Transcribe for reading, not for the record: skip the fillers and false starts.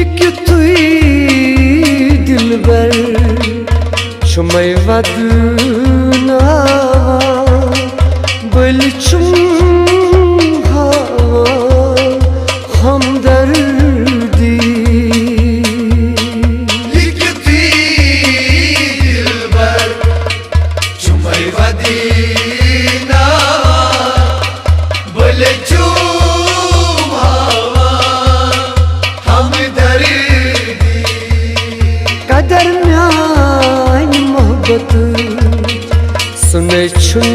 तुई दिलबर छुमय वदना बलचुम हमदर्दी लिखती दिलबर छुमय वदना बलचुम कदर म्यान मोहब्बत सुने छुन